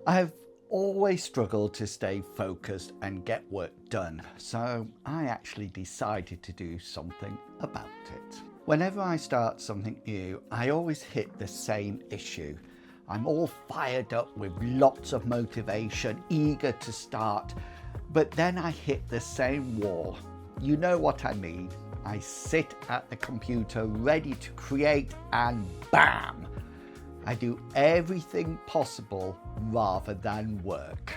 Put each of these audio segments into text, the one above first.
I've always struggled to stay focused and get work done, so I actually decided to do something about it. Whenever I start something new, I always hit the same issue. I'm all fired up with lots of motivation, eager to start, but then I hit the same wall. You know what I mean. I sit at the computer ready to create and bam! I do everything possible rather than work.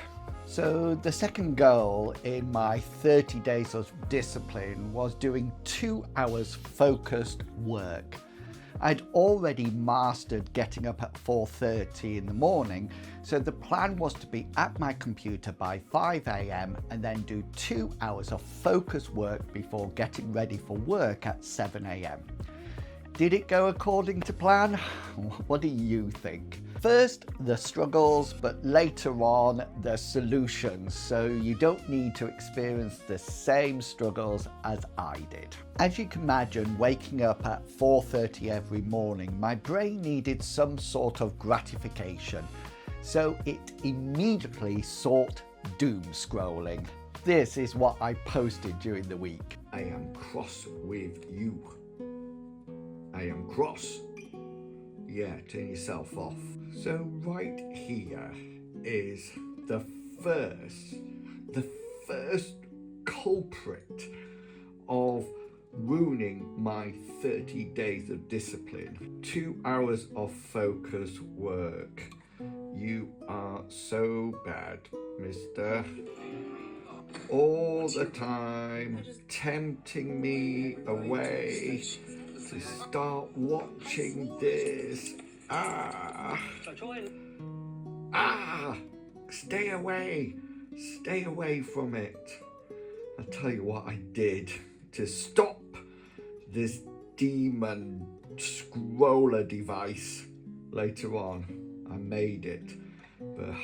So the second goal in my 30 days of discipline was doing 2 hours focused work. I'd already mastered getting up at 4:30 in the morning, so the plan was to be at my computer by 5 a.m. and then do 2 hours of focused work before getting ready for work at 7 a.m. Did it go according to plan? What do you think? First, the struggles, but later on, the solutions, so you don't need to experience the same struggles as I did. As you can imagine, waking up at 4:30 every morning, my brain needed some sort of gratification, so it immediately sought doom scrolling. This is what I posted during the week. I am cross with you. I am cross. Yeah, turn yourself off. So right here is the first culprit of ruining my 30 days of discipline. 2 hours of focus work. You are so bad, mister. All the time tempting me away to start watching this. Stay away from it. I'll tell you what I did to stop this demon scroller device. Later on, I made it, but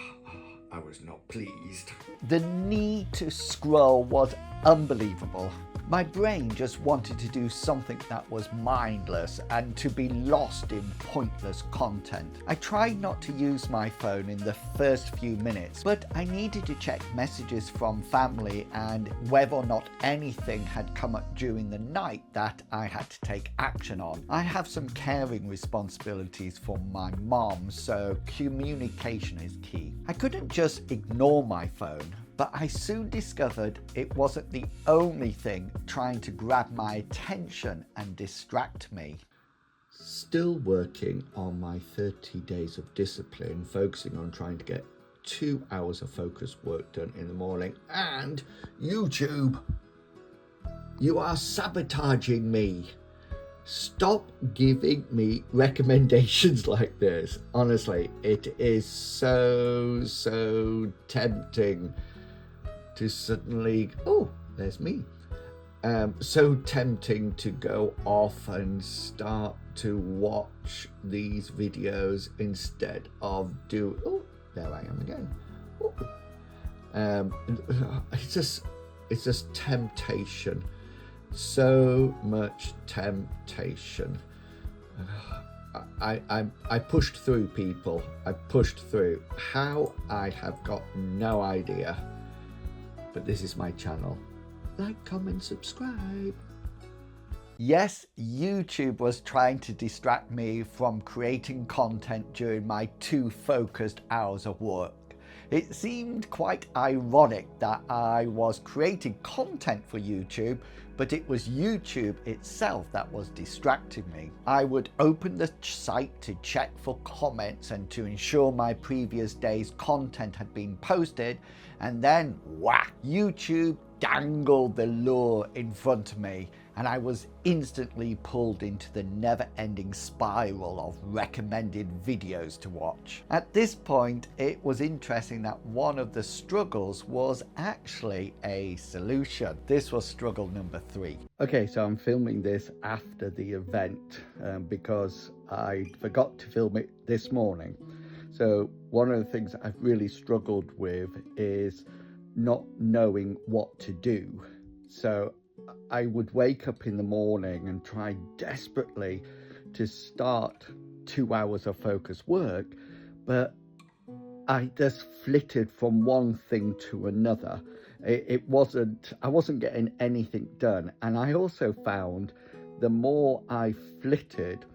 I was not pleased. The need to scroll was unbelievable. My brain just wanted to do something that was mindless and to be lost in pointless content. I tried not to use my phone in the first few minutes, but I needed to check messages from family and whether or not anything had come up during the night that I had to take action on. I have some caring responsibilities for my mom, so communication is key. I couldn't just ignore my phone, but I soon discovered it wasn't the only thing trying to grab my attention and distract me. Still working on my 30 days of discipline, focusing on trying to get 2 hours of focused work done in the morning. And YouTube, you are sabotaging me. Stop giving me recommendations like this. Honestly, it is so tempting to suddenly, oh, there's me. So tempting to go off and start to watch these videos instead of oh, there I am again. It's just temptation. So much temptation. I pushed through, people. I pushed through. How? I have got no idea. But this is my channel. Like, comment, subscribe. Yes, YouTube was trying to distract me from creating content during my 2 focused hours of work. It seemed quite ironic that I was creating content for YouTube, but it was YouTube itself that was distracting me. I would open the site to check for comments and to ensure my previous day's content had been posted, and then whack, YouTube dangled the lure in front of me, and I was instantly pulled into the never-ending spiral of recommended videos to watch. At this point, it was interesting that one of the struggles was actually a solution. This was struggle number 3. Okay, so I'm filming this after the event because I forgot to film it this morning. So one of the things I've really struggled with is not knowing what to do. So I would wake up in the morning and try desperately to start 2 hours of focused work, but I just flitted from one thing to another. I wasn't getting anything done. And I also found the more I flitted,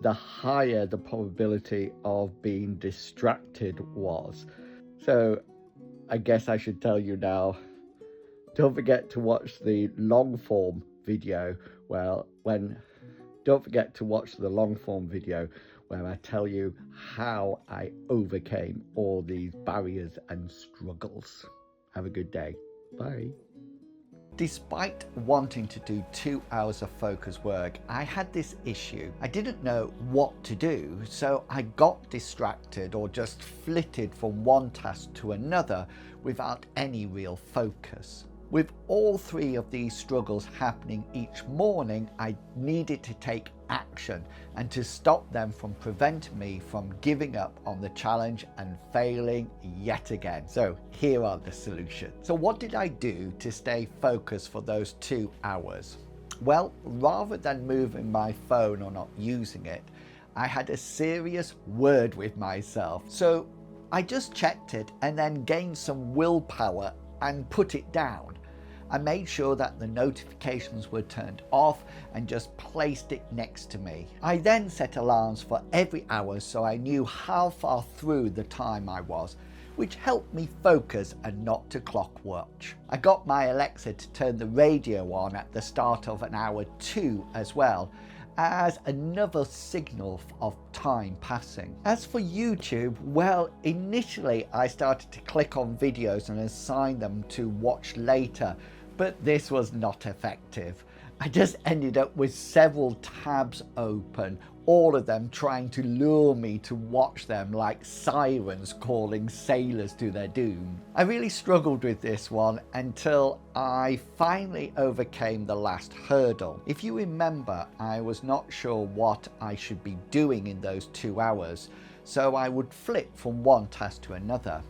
the higher the probability of being distracted was. So I guess I should tell you now, don't forget to watch the long form video. Don't forget to watch the long form video where I tell you how I overcame all these barriers and struggles. Have a good day. Bye. Despite wanting to do 2 hours of focus work, I had this issue. I didn't know what to do, so I got distracted or just flitted from one task to another without any real focus. With all three of these struggles happening each morning, I needed to take action and to stop them from preventing me from giving up on the challenge and failing yet again. So here are the solutions. So what did I do to stay focused for those 2 hours? Well, rather than moving my phone or not using it, I had a serious word with myself. So I just checked it and then gained some willpower and put it down. I made sure that the notifications were turned off and just placed it next to me. I then set alarms for every hour so I knew how far through the time I was, which helped me focus and not to clock watch. I got my Alexa to turn the radio on at the start of an hour 2 as well, as another signal of time passing. As for YouTube, well, initially I started to click on videos and assign them to watch later, but this was not effective. I just ended up with several tabs open, all of them trying to lure me to watch them like sirens calling sailors to their doom. I really struggled with this one until I finally overcame the last hurdle. If you remember, I was not sure what I should be doing in those 2 hours, so I would flip from one task to another.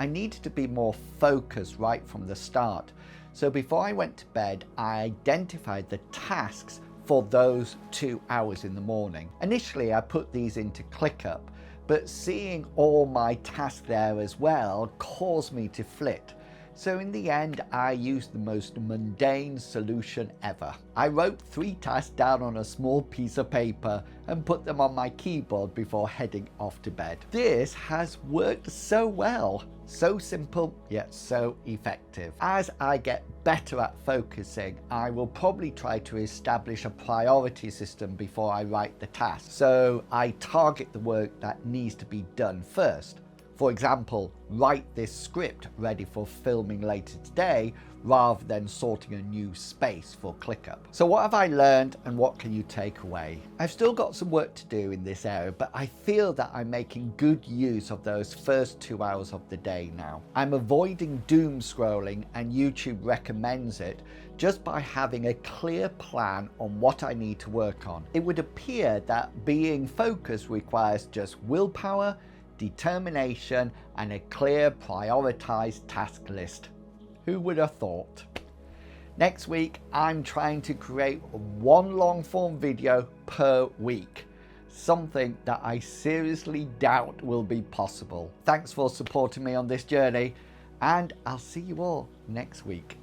I needed to be more focused right from the start. So before I went to bed, I identified the tasks for those 2 hours in the morning. Initially, I put these into ClickUp, but seeing all my tasks there as well caused me to flit. So in the end, I used the most mundane solution ever. I wrote 3 tasks down on a small piece of paper and put them on my keyboard before heading off to bed. This has worked so well. So simple, yet so effective. As I get better at focusing, I will probably try to establish a priority system before I write the task. So I target the work that needs to be done first. For example, write this script ready for filming later today, rather than sorting a new space for ClickUp. So what have I learned and what can you take away? I've still got some work to do in this area, but I feel that I'm making good use of those first 2 hours of the day now. I'm avoiding doom scrolling, and YouTube recommends it just by having a clear plan on what I need to work on. It would appear that being focused requires just willpower, determination, and a clear prioritized task list. Who would have thought? Next week, I'm trying to create 1 long form video per week, something that I seriously doubt will be possible. Thanks for supporting me on this journey, and I'll see you all next week.